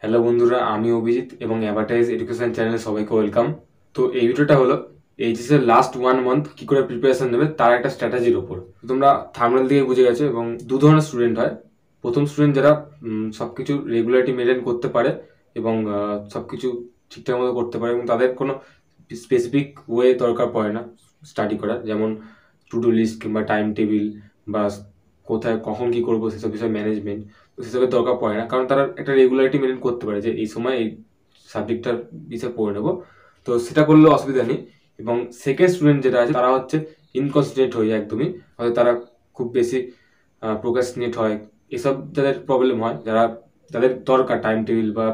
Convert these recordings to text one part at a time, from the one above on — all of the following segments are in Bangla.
হ্যালো বন্ধুরা, আমি অভিজিৎ এবং অ্যাভারটাইজ এডুকেশন চ্যানেলে সবাইকে ওয়েলকাম। তো এই ভিডিওটা হলো এইচএস এর লাস্ট 1 মান্থ কি করে প্রিপারেশন নেবে তার একটা স্ট্র্যাটেজির উপর। তোমরা থাম্বনেল দিয়ে বুঝে গেছো এবং দু ধরনের স্টুডেন্ট হয়। প্রথম স্টুডেন্ট যারা সবকিছু রেগুলারিটি মেনটেন করতে পারে এবং সবকিছু ঠিকঠাক মতো করতে পারে এবং তাদের কোনো স্পেসিফিক ওয়ে দরকার পড়ে না স্টাডি করার, যেমন টু ডু লিস্ট কিংবা টাইম টেবিল বা কোথায় কখন কি করবো সেসব বিষয় ম্যানেজমেন্ট, তো সেসবের দরকার পড়ে না, কারণ তারা একটা রেগুলারিটি মেনটেন করতে পারে যে এই সময় এই সাবজেক্টটার বিষয়ে পড়ে নেবো। তো সেটা করলে অসুবিধা নেই। এবং সেকেন্ড স্টুডেন্ট যেটা আছে তারা হচ্ছে ইনকনসিডারেট হয়ে যায় একদমই, হয়তো তারা খুব বেশি প্রোক্রাস্টিনেট হয়। এসব যাদের প্রবলেম হয়, যারা তাদের দরকার টাইম টেবিল বা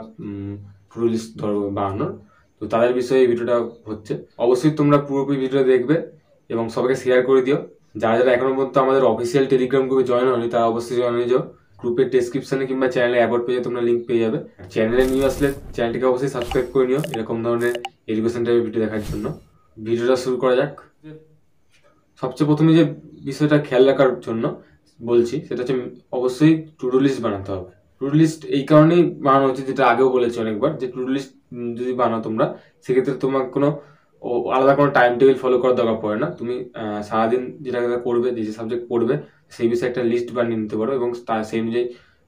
টু ডু লিস্ট বানানোর, তো তাদের বিষয়ে এই ভিডিওটা হচ্ছে। অবশ্যই তোমরা পুরোপুরি ভিডিও দেখবে এবং সবাইকে শেয়ার করে দিও। যারা যারা এখনো পর্যন্ত আমাদের অফিসিয়াল টেলিগ্রাম গ্রুপে জয়েন হয়নি তারা অবশ্যই জয়েন হয়ে যাও। গ্রুপের ডেসক্রিপশনে কিংবা চ্যানেলে অ্যাবাউট পেজে তোমরা লিঙ্ক পেয়ে যাবে। চ্যানেলে নিউ আসলে চ্যানেলটিকে অবশ্যই সাবস্ক্রাইব করে নিও এরকম ধরনের এডুকেশন টাইপের ভিডিও দেখার জন্য। ভিডিওটা শুরু করা যাক। সবচেয়ে প্রথমে যে বিষয়টা খেয়াল রাখার জন্য বলছি সেটা হচ্ছে অবশ্যই টু ডু লিস্ট বানাতে হবে। টু ডু লিস্ট এই কারণেই বানানো হচ্ছে, যেটা আগেও বলেছি অনেকবার, যে টু ডু লিস্ট যদি বানাও তোমরা, সেক্ষেত্রে তোমার কোনো আলাদা কোনো টাইম টেবিল ফলো করার দরকার পড়ে না। তুমি সারাদিন যেটা করবে, যে সাবজেক্ট পড়বে সেই বিষয়ে একটা লিস্ট বানিয়ে নিতে পারো এবং তার সেই অনুযায়ী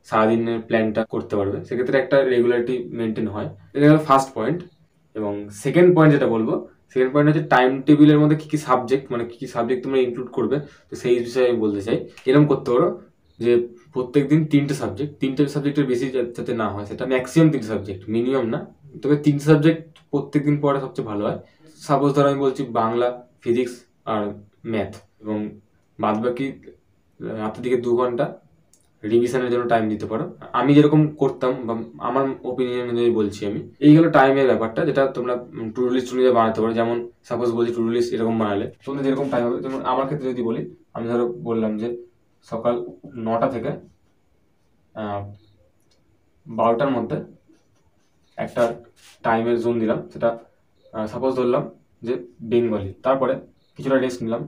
সারাদিনের প্ল্যানটা করতে পারবে। সেক্ষেত্রে একটা রেগুলারিটি মেনটেন হয়। এটা হলো ফার্স্ট পয়েন্ট। এবং সেকেন্ড পয়েন্ট যেটা বলবো, সেকেন্ড পয়েন্ট হচ্ছে টাইম টেবিলের মধ্যে কি কি সাবজেক্ট, মানে কি কি সাবজেক্ট তোমরা ইনক্লুড করবে। তো সেই বিষয়ে আমি বলতে চাই, এরকম করতে পারো যে প্রত্যেকদিন তিনটে সাবজেক্টের বেশি যাতে না হয়, সেটা ম্যাক্সিমাম 3টে সাবজেক্ট, মিনিমাম না, তবে 3টে সাবজেক্ট প্রত্যেকদিন পড়া সবচেয়ে ভালো হয়। সাপোজ ধরো আমি বলছি বাংলা, ফিজিক্স আর ম্যাথ, এবং বাদ বাকি রাতের দিকে 2 ঘন্টা রিভিশনের জন্য টাইম দিতে পারো। আমি যেরকম করতাম বা আমার ওপিনিয়ন অনুযায়ী বলছি আমি, এই হলো টাইমের ব্যাপারটা, যেটা তোমরা টু ডু লিস্ট অনুযায়ী বানাতে পারো। যেমন সাপোজ বলছি টু ডু লিস্ট এরকম বানালে তোমাদের যেরকম টাইম হবে, যেমন আমার ক্ষেত্রে যদি বলি, আমি ধরো বললাম যে সকাল 9টা থেকে 12টার মধ্যে একটা টাইমের জোন দিলাম, সেটা সাপোজ ধরলাম যে বেঙ্গলি, তারপরে কিছুটা রেস্ট নিলাম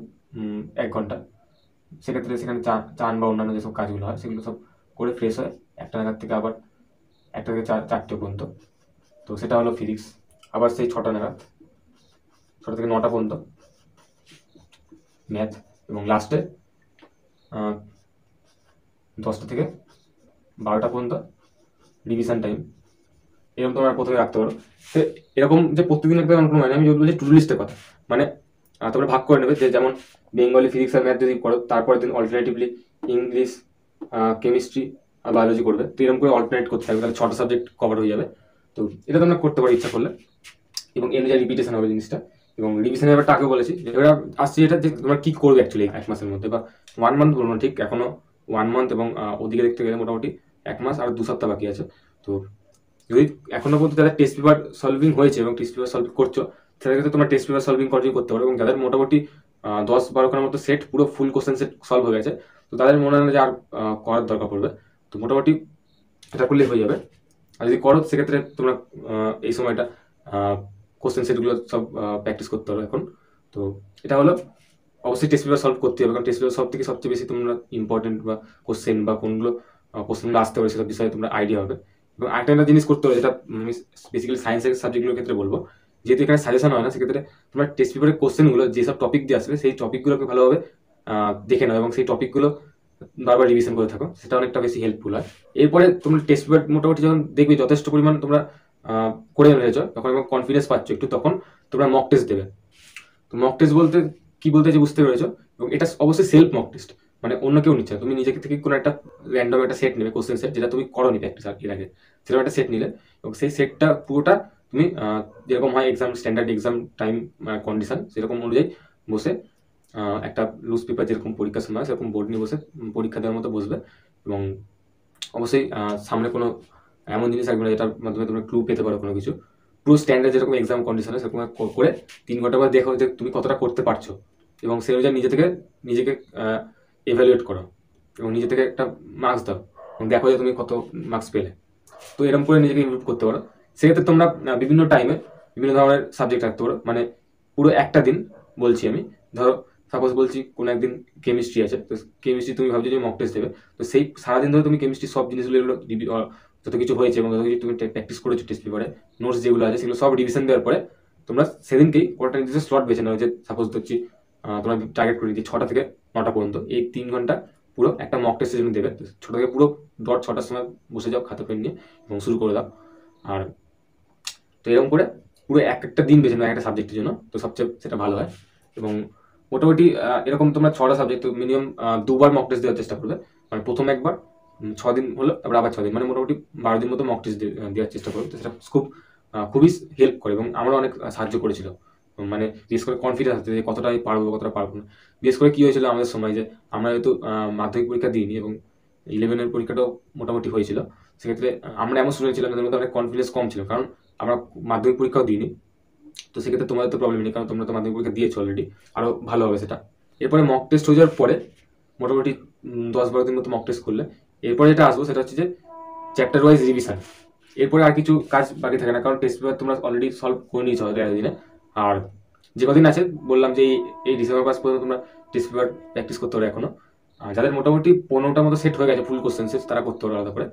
1 ঘন্টা। সেক্ষেত্রে সেখানে চান বা অন্যান্য যেসব কাজগুলো হয় সেগুলো সব করে ফ্রেশ হয় 1টা নাগাদ থেকে আবার 1টা থেকে 4টে পর্যন্ত। তো সেটা হলো ফিজিক্স। আবার সেই 6টা নাগাদ, 6টা থেকে 9টা পর্যন্ত ম্যাথ, এবং লাস্টে 10টা থেকে 12টা পর্যন্ত রিভিশন টাইম। এরকম তোমরা প্রথমে রাখতে পারো। তো এরকম যে প্রত্যেকদিন একটা কোনো মানে, আমি বলছি টু ডু লিস্টের কথা, মানে তোমরা ভাগ করে নেবে যে যেমন বেঙ্গলি, ফিজিক্স আর ম্যাথ যদি করো, তারপরের দিন অল্টারনেটিভলি ইংলিশ, কেমিস্ট্রি আর বায়োলজি করবে। তো এরকম করে অল্টারনেট করতে থাকবে, তাহলে 6টা সাবজেক্ট কভার হয়ে যাবে। তো এটা তোমরা করতে পারো ইচ্ছা করলে, এবং এর অনুযায়ী রিপিটেশন হবে জিনিসটা। এবং রিভিশনের ব্যাপারটা আগে বলেছি, এবার আসছে এটা যে তোমরা কি করবে অ্যাকচুয়ালি 1 মাসের মধ্যে, বা 1 মান্থ বলবো না, ঠিক এখনো 1 মান্থ এবং ওদিকে দেখতে গেলে মোটামুটি 1 মাস আর 2 সপ্তাহ বাকি আছে। তো যদি এখনো পর্যন্ত যাদের টেস্ট পেপার সলভিং হয়েছে এবং টেস্ট পেপার সলভ করছো, তাদের ক্ষেত্রে তোমার টেস্ট পেপার সলভিং কন্টিনিউ করতে পারো। এবং যাদের মোটামুটি 10-12খানার মতো সেট, পুরো ফুল কোশ্চেন সেট সলভ হয়ে গেছে, তো তাদের মনে হয় না যে আর করার দরকার পড়বে। তো মোটামুটি এটা করলেই হয়ে যাবে। আর যদি করো সেক্ষেত্রে তোমরা এই সময়টা কোশ্চেন সেটগুলো সব প্র্যাকটিস করতে হবে এখন। তো এটা হলো অবশ্যই টেস্ট পেপার সলভ করতে হবে, কারণ টেস্ট পেপার সব থেকে সবচেয়ে বেশি তোমরা ইম্পর্টেন্ট বা কোশ্চেন বা কোনগুলো কোশ্চেনগুলো আসতে পারে সেসব বিষয়ে তোমরা আইডিয়া হবে। এবং একটা জিনিস করতে হবে, যেটা আমি বেসিক্যালি সায়েন্সের সাবজেক্টগুলোর ক্ষেত্রে বলবো, যেহেতু এখানে সাজেশন হয় না, সেক্ষেত্রে তোমরা টেস্ট পেপারের কোশ্চেনগুলো যেসব টপিক দিয়ে আসবে সেই টপিকগুলোকে ভালোভাবে দেখে নাও এবং সেই টপিকগুলো বারবার রিভিশন করে থাকো, সেটা অনেকটা বেশি হেল্পফুল হয়। এরপরে তোমরা টেস্ট পেপার মোটামুটি যখন দেখবে যথেষ্ট পরিমাণ তোমরা করে ফেলেছো, তখন এবং কনফিডেন্স পাচ্ছ একটু, তখন তোমরা মক টেস্ট দেবে। তো মক টেস্ট বলতে কি বলতে যে বুঝতে পেরেছো, এবং এটা অবশ্যই সেলফ মক টেস্ট, মানে অন্য কেউ নিচ্ছে না। তুমি নিজে থেকে কোনো একটা র্যান্ডম একটা সেট নেবে, কোশ্চেন সেট, যেটা তুমি করোনি প্র্যাকটিস এর আগে, সেরকম একটা সেট নিলে, এবং সেই সেটটা পুরোটা তুমি যেরকম হয় exam standard exam time condition, সেরকম অনুযায়ী বসে একটা লুজ পেপার যেরকম পরীক্ষার সময় সেরকম বোর্ড নিয়ে বসে পরীক্ষা দেওয়ার মতো বসবে। এবং অবশ্যই সামনে কোনো এমন জিনিস থাকবে না যেটার মাধ্যমে তোমরা ক্লু পেতে পারো কোনো কিছু। পুরো স্ট্যান্ডার্ড যেরকম এক্সাম কন্ডিশনে সেরকম করে 3 ঘন্টা পর দেখো যে তুমি কতটা করতে পারছো, এবং সেই অনুযায়ী নিজেকে এভ্যালুয়েট করো এবং নিজে থেকে একটা মার্কস দাও এবং দেখো যে তুমি কত মার্কস পেলে। তো এরকম করে নিজেকে ইমপ্রুভ করতে পারো। সেক্ষেত্রে তোমরা বিভিন্ন টাইমে বিভিন্ন ধরনের সাবজেক্ট রাখতে পারো, মানে পুরো একটা দিন বলছি আমি, ধরো সাপোজ বলছি কোনো একদিন কেমিস্ট্রি আছে, তো কেমিস্ট্রি তুমি ভাবছো যে মক টেস্ট দেবে, তো সেই সারাদিন ধরে তুমি কেমিস্ট্রি সব জিনিসগুলো যত কিছু হয়েছে এবং যত কিছু তুমি প্র্যাকটিস করেছো টেস্ট পেপারে, নোটস যেগুলো আছে সেগুলো সব রিভিশন দেওয়ার পরে তোমরা সেদিনকেই কোনটা নির্দিষ্ট স্লট বেছে নাও। যে সাপোজ ধরছি তোমরা টার্গেট করে দিচ্ছি 6টা থেকে 9টা পর্যন্ত, এই 3 ঘন্টা পুরো একটা মক টেস্টের জন্য দেবে। ছোটো থেকে পুরো 6টার সময় বসে যাও খাতা পেন নিয়ে এবং শুরু করে দাও। আর তো এরকম করে পুরো একটা দিন বেছে নাও একটা সাবজেক্টের জন্য, তো সবচেয়ে সেটা ভালো হয়। এবং মোটামুটি এরকম তোমরা 6টা সাবজেক্ট মিনিমাম 2বার মক টেস্ট দেওয়ার চেষ্টা করবে। মানে প্রথম একবার 6 দিন হলো, তারপর আবার 6 দিন, মানে মোটামুটি 12 দিন মতো মক টেস্ট দেওয়ার চেষ্টা করবে। তো সেটা খুবই হেল্প করে এবং আমারও অনেক সাহায্য করেছিল। মানে বিশেষ করে কনফিডেন্স আছে যে কতটা পারবো কতটা পারবো না। বিশেষ করে কী হয়েছিল আমাদের সময় যে আমরা হয়তো মাধ্যমিক পরীক্ষা দিইনি এবং 11-এর পরীক্ষাটাও মোটামুটি হয়েছিল। সেক্ষেত্রে আমরা এমন স্টুডেন্ট ছিলাম যাদের মধ্যে অনেক কনফিডেন্স কম ছিল, কারণ আমরা মাধ্যমিক পরীক্ষাও দিইনি। তো সেক্ষেত্রে তোমাদের তো প্রবলেম নেই, কারণ তোমরা তো মাধ্যমিক পরীক্ষা দিয়েছো অলরেডি, আরও ভালো হবে সেটা। এরপরে মক টেস্ট হয়ে যাওয়ার পরে মোটামুটি 10-12 দিন মতো মক টেস্ট করলে এরপরে যেটা আসবো সেটা হচ্ছে যে চ্যাপ্টার ওয়াইজ রিভিশন। এরপরে আর কিছু কাজ বাকি থাকে না, কারণ টেস্ট পেপার তোমরা অলরেডি সলভ করে নিয়েছো হয়তো এতদিনে। আর যে কদিন আছে বললাম যে এই ডিসেম্বর মাস পর্যন্ত তোমরা টেস্ট পেপার প্র্যাকটিস করতে পারো এখনো। আর যাদের মোটামুটি 15টার মতো সেট হয়ে গেছে ফুল কোশ্চেন সেট, তারা করতে পারো আলাদা করে।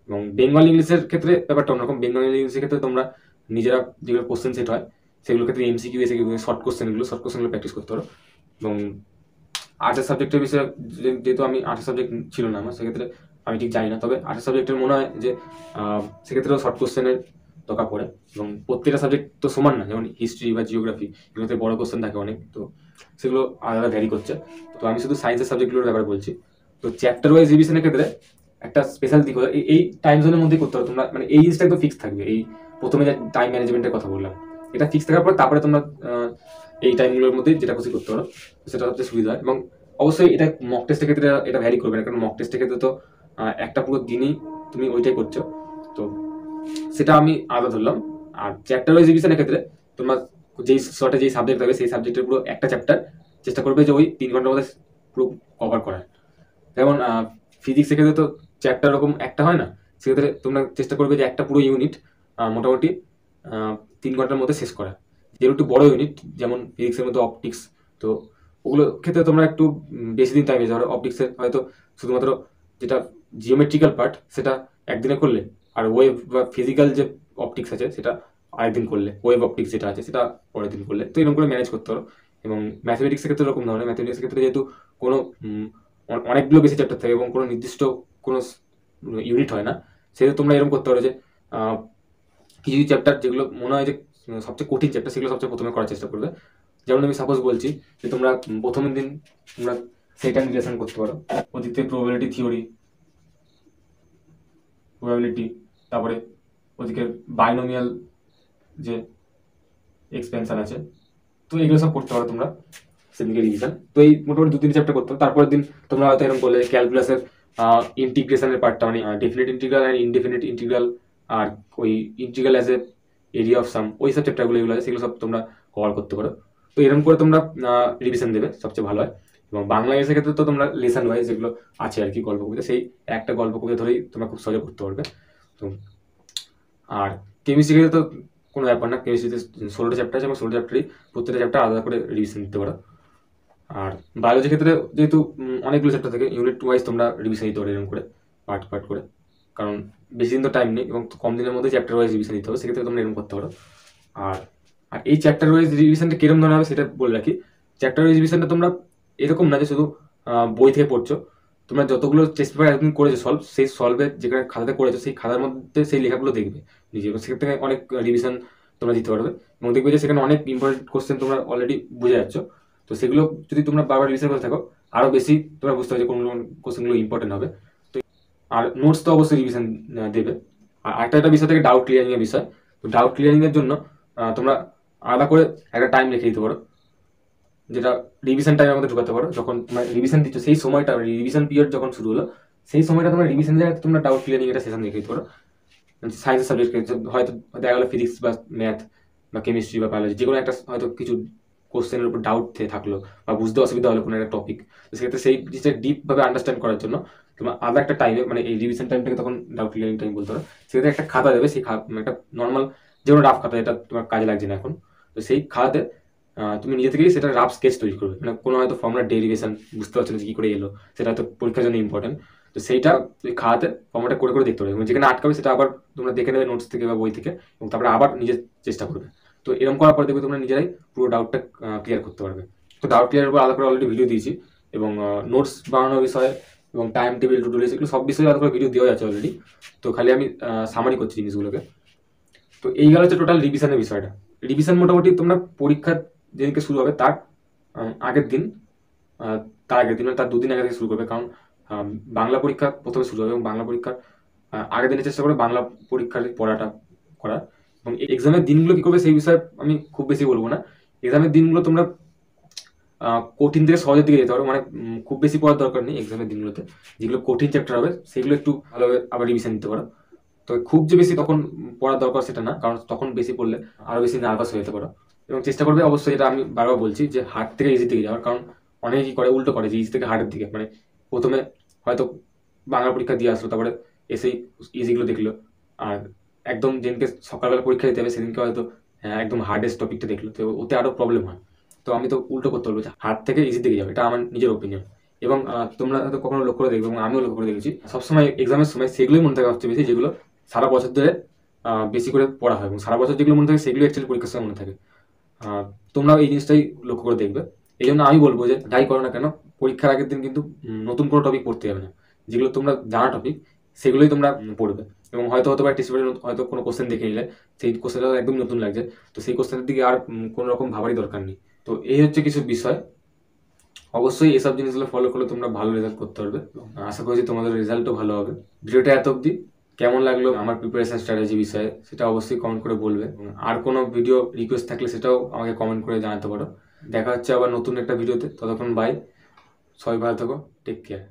এবং বেঙ্গল ইংলিশের ক্ষেত্রে ব্যাপারটা অন্যরকম। বেঙ্গল ইংলিশের ক্ষেত্রে তোমরা নিজেরা যেগুলো কোশ্চেন সেট হয় সেগুলোর ক্ষেত্রে এমসিকিউ এসিকিউ শর্ট কোশ্চেনগুলো প্র্যাকটিস করতে পারো। এবং আর্টসের সাবজেক্টের বিষয়ে যেহেতু আমি আর্টসের সাবজেক্ট ছিল না আমার, সেক্ষেত্রে আমি ঠিক জানি না, তবে আর্টস সাবজেক্টের মনে হয় যে সেক্ষেত্রেও শর্ট কোশ্চেনের দরকার পড়ে। এবং প্রত্যেকটা সাবজেক্ট তো সমান না, যেমন হিস্ট্রি বা জিওগ্রাফি এগুলোতে বড় কোশ্চেন থাকে অনেক, তো সেগুলো আলাদা ভ্যারি করছে। তো আমি শুধু সায়েন্সের সাবজেক্টগুলোর ব্যাপারে বলছি। তো চ্যাপ্টার ওয়াইজ রিভিশনের ক্ষেত্রে একটা স্পেশাল দিক হলো এই টাইম জোনের মধ্যে করতে হবে তোমরা, মানে এই জিনিসটা তো ফিক্স থাকবে। এই প্রথমে যে টাইম ম্যানেজমেন্টের কথা বললাম, এটা ফিক্স থাকার পর তারপরে তোমরা এই টাইমগুলোর মধ্যে যেটা খুশি করতে পারো, সেটা সবচেয়ে সুবিধা হয়। এবং অবশ্যই এটা মক টেস্টের ক্ষেত্রে এটা ভ্যারি করবে না, কারণ মক টেস্টের ক্ষেত্রে তো একটা পুরো দিনই তুমি ওইটাই করছো, তো সেটা আমি আলাদা ধরলাম। আর চ্যাপ্টার ওয়াইজ রিভিশনের ক্ষেত্রে তোমরা যেই শর্টে যেই সাবজেক্ট থাকবে সেই সাবজেক্টের পুরো একটা চ্যাপ্টার চেষ্টা করবে যে ওই 3 ঘন্টার মধ্যে পুরো কভার করার। যেমন ফিজিক্সের ক্ষেত্রে তো চ্যাপ্টার ওরকম একটা হয় না, সেক্ষেত্রে তোমরা চেষ্টা করবে যে একটা পুরো ইউনিট মোটামুটি 3 ঘন্টার মধ্যে শেষ করা। যেগুলো একটু বড় ইউনিট, যেমন ফিজিক্সের মধ্যে অপটিক্স, তো ওগুলো ক্ষেত্রে তোমরা একটু বেশি দিন টাইম ধরো। অপটিক্সের হয়তো শুধুমাত্র যেটা জিওমেট্রিক্যাল পার্ট সেটা একদিনে করলে, আর ওয়েভ বা ফিজিক্যাল যে অপটিক্স আছে সেটা আরেকদিন করলে, ওয়েভ অপটিক্স যেটা আছে সেটা পরের দিন করলে, তো এরকম করে ম্যানেজ করতে পারো। এবং ম্যাথমেটিক্সের ক্ষেত্রে এরকম ধরনের, ম্যাথমেটিক্সের ক্ষেত্রে যেহেতু কোনো অনেকগুলো বেশি চ্যাপ্টার থাকে এবং কোনো নির্দিষ্ট কোনো ইউনিট হয় না, সেহেতু তোমরা এরকম করতে পারো যে কিছু চ্যাপ্টার যেগুলো মনে হয় যে সবচেয়ে কঠিন চ্যাপ্টার সেগুলো সবচেয়ে প্রথমে করার চেষ্টা করবে। যেমন আমি সাপোজ বলছি যে তোমরা প্রথমের দিন তোমরা সেটা রিলেশন করতে পারো, ওদিক থেকে প্রবাবিলিটি থিওরি, তারপরে ওদিকে বাইনোমিয়াল যে এক্সপেনশন আছে, তো এগুলো সব করতে পারো তোমরা সেদিকে রিভিশন। তো এই মোটামুটি 2-3 চ্যাপ্টার করতে হবে। তারপরের দিন তোমরা হয়তো এরকম করলে ক্যালকুলাসের ইন্টিগ্রেশনের পার্টটা, মানে ডেফিনিট ইন্টিগ্রাল আর ইনডেফিনিট ইন্টিগ্রাল, আর ওই integral as a area of some, ওই সব চ্যাপ্টারগুলো এগুলো আছে সেগুলো সব তোমরা কভার করতে পারো। তো এরকম করে তোমরা রিভিশন দেবে সবচেয়ে ভালো হয়। এবং বাংলা ইংলিশের ক্ষেত্রে তো তোমরা লেসন ওয়াইজ যেগুলো আছে আর কি, গল্প কবিতা, সেই একটা গল্প কবিতা ধরেই তোমরা খুব সহজে করতে পারবে। তো আর কেমিস্ট্রি ক্ষেত্রে তো কোনো ব্যাপার না, কেমিস্ট্রিতে 16টা চ্যাপ্টার আছে এবং 16 চ্যাপ্টারই প্রত্যেকটা চ্যাপ্টার আলাদা করে রিভিশন দিতে পারো। আর বায়োলজির ক্ষেত্রে যেহেতু অনেকগুলো চ্যাপ্টার থাকে, ইউনিট ওয়াইজ তোমরা রিভিশন দিতে পারো এরকম করে পার্ট করে, কারণ বেশি দিন তো টাইম নেই এবং কম দিনের মধ্যে চ্যাপ্টার ওয়াইজ রিভিশন দিতে হবে, সেক্ষেত্রে তোমরা এরকম করতে পারো। আর এই চ্যাপ্টার ওয়াইজ রিভিশনটা কিরকম ধরনের হবে সেটা বলে রাখি। চ্যাপ্টার ওয়াইজ রিভিশনটা তোমরা এরকম না যে শুধু বই থেকে পড়ছো, তোমরা যতগুলো টেস্ট পেপার একদিন করেছো সলভ, সেই সলভের যেখানে খাতাতে করেছো সেই খাতার মধ্যে সেই লেখাগুলো দেখবে নিজে, সেক্ষেত্রে অনেক রিভিশন তোমরা দিতে পারবে এবং দেখবে যে সেখানে অনেক ইম্পর্টেন্ট কোশ্চেন তোমরা অলরেডি বুঝে যাচ্ছ। তো সেগুলো যদি তোমরা বারবার রিভিশন করতে থাকো আরও বেশি তোমরা বুঝতে পারছো কোন কোশ্চেনগুলো ইম্পর্টেন্ট হবে। তো আর নোটস তো অবশ্যই রিভিশন দেবে। আর একটা বিষয় থেকে ডাউট ক্লিয়ারিংয়ের বিষয়, তো ডাউট ক্লিয়ারিংয়ের জন্য তোমরা আলাদা করে একটা টাইম রেখে দিতে পারো, যেটা রিভিশন টাইমের মধ্যে ঢুকাতে পারো। যখন তোমরা রিভিশন দিচ্ছ সেই সময়টা, রিভিশন পিরিয়ড যখন শুরু হলো সেই সময়টা তোমরা রিভিশন জায়গায় তোমরা ডাউট ক্লিয়ারিং একটা সেশন রেখে দিতে পারো। সায়েন্সের সাবজেক্ট হয়তো দেখা গেলো ফিজিক্স বা ম্যাথ বা কেমিস্ট্রি বা বায়োলজি, যে কোনো একটা হয়তো কিছু কোশ্চেনের উপর ডাউট থাকলো বা বুঝতে অসুবিধা হলো কোনো একটা টপিক, তো সেক্ষেত্রে সেই জিনিসটা ডিপভাবে আন্ডারস্ট্যান্ড করার জন্য তোমার আলাদা একটা টাইমে, মানে এই রিভিশন টাইমটাকে তখন ডাউট ক্লিয়ারিং টাইম বলতে পারো, সেক্ষেত্রে একটা খাতা দেবে। সেই একটা নর্মাল যে কোনো রাফ খাতা, যেটা তোমার কাজে লাগছে না এখন, তো সেই খাতাতে তুমি নিজে থেকেই সেটা রাফ স্কেচ তৈরি করবে। মানে কোনো হয়তো ফর্মুলার ডেরিভেশন বুঝতে পারছো না কি করে এলো, সেটা হয়তো পরীক্ষার জন্য ইম্পর্টেন্ট, তো তো সেইটা ওই খাতাতে ফর্মেটে করে করে দেখতে পারবে, এবং যেখানে আটকাবে সেটা আবার তোমরা দেখে নেবে নোটস থেকে বা বই থেকে, এবং তারপরে আবার নিজের চেষ্টা করবে। তো এরকম করার পর দেখবে তোমরা নিজেরাই পুরো ডাউটটা ক্লিয়ার করতে পারবে। তো ডাউট ক্লিয়ারের উপর আলাদা করে অলরেডি ভিডিও দিয়েছি, এবং নোটস বানানোর বিষয়ে এবং time table to do list এগুলো সব বিষয়ে আলাদা করে ভিডিও দেওয়া আছে অলরেডি। তো খালি আমি সামারি করছি জিনিসগুলোকে। তো এই গেল হচ্ছে টোটাল রিভিশনের বিষয়টা। রিভিশন মোটামুটি তোমরা পরীক্ষার যেদিনকে শুরু হবে তার আগের দিন, তার আগের দিন মানে তার 2 দিন আগে থেকে শুরু করবে, কারণ বাংলা পরীক্ষা প্রথমে শুরু হবে, এবং বাংলা পরীক্ষার আগের দিনের চেষ্টা করে বাংলা পরীক্ষার পড়াটা করার। এবং এক্সামের দিনগুলো কী করবে সেই বিষয়ে আমি খুব বেশি বলবো না। এক্সামের দিনগুলো তোমরা কঠিন থেকে সহজের দিকে যেতে পারো, মানে খুব বেশি পড়ার দরকার নেই এক্সামের দিনগুলোতে। যেগুলো কঠিন চ্যাপ্টার হবে সেগুলো একটু ভালোভাবে আবার রিভিশন দিতে পারো। তো খুব যে বেশি তখন পড়ার দরকার সেটা না, কারণ তখন বেশি পড়লে আরও বেশি নার্ভাস হয়ে যেতে পারো। এবং চেষ্টা করবে অবশ্যই, যেটা আমি বারবার বলছি, যে হার্ড থেকে ইজি দিকে যাওয়ার। কারণ অনেকে কী করে উল্টো করে, যে ইজি থেকে হার্ডের দিকে, মানে প্রথমে হয়তো বাংলা পরীক্ষা দিয়ে আসলো, তারপরে এসেই ইজিগুলো দেখলো, আর একদম যেদিনকে সকালবেলা পরীক্ষা দিতে হবে সেদিনকে হয়তো একদম হার্ডেস্ট টপিকটা দেখলো, তো ওতে আরও প্রবলেম হয়। তো আমি তো উল্টো করতে বলবো, হার্ড থেকে ইজি দিকে যাবে, এটা আমার নিজের ওপিনিয়ন। এবং তোমরা হয়তো কখনো লক্ষ্য করে দেখবে, এবং আমিও লক্ষ্য করে দেখেছি, সবসময় এক্সামের সময় সেগুলোই মনে থাকে সবচেয়ে বেশি, যেগুলো সারা বছর ধরে বেশি করে পড়া হয়, এবং সারা বছর যেগুলো মনে থাকে সেগুলো অ্যাকচুয়ালি পরীক্ষার সময় মনে থাকে। তোমরা এই জিনিসটাই লক্ষ্য করে দেখবে। এই জন্য আমি বলবো যে যাই করো না কেন, পরীক্ষার আগের দিন কিন্তু নতুন কোনো টপিক পড়তে যাবে না। যেগুলো তোমরা জানা টপিক সেগুলোই তোমরা পড়বে। এবং হয়তো টেস্ট পেপারে হয়তো কোনো কোশ্চেন দেখে নিলে সেই কোশ্চেনটা একদম নতুন লাগছে, তো সেই কোশ্চেনের দিকে আর কোনো রকম ভাবারই দরকার নেই। তো এই হচ্ছে কিছু বিষয়। অবশ্যই এসব জিনিসগুলো ফলো করলে তোমরা ভালো রেজাল্ট করতে পারবে। আশা করছি তোমাদের রেজাল্টও ভালো হবে। ভিডিওটা এত অবধি কেমন লাগলো আমার প্রিপারেশন স্ট্র্যাটেজি বিষয়ে সেটা অবশ্যই কমেন্ট করে বলবে। আর কোনো ভিডিও রিকোয়েস্ট থাকলে সেটাও আমাকে কমেন্ট করে জানাতে পারো। দেখা হচ্ছে আবার নতুন একটা ভিডিওতে, ততক্ষণ বাই, সবাই ভালো থাকো, টেক কেয়ার।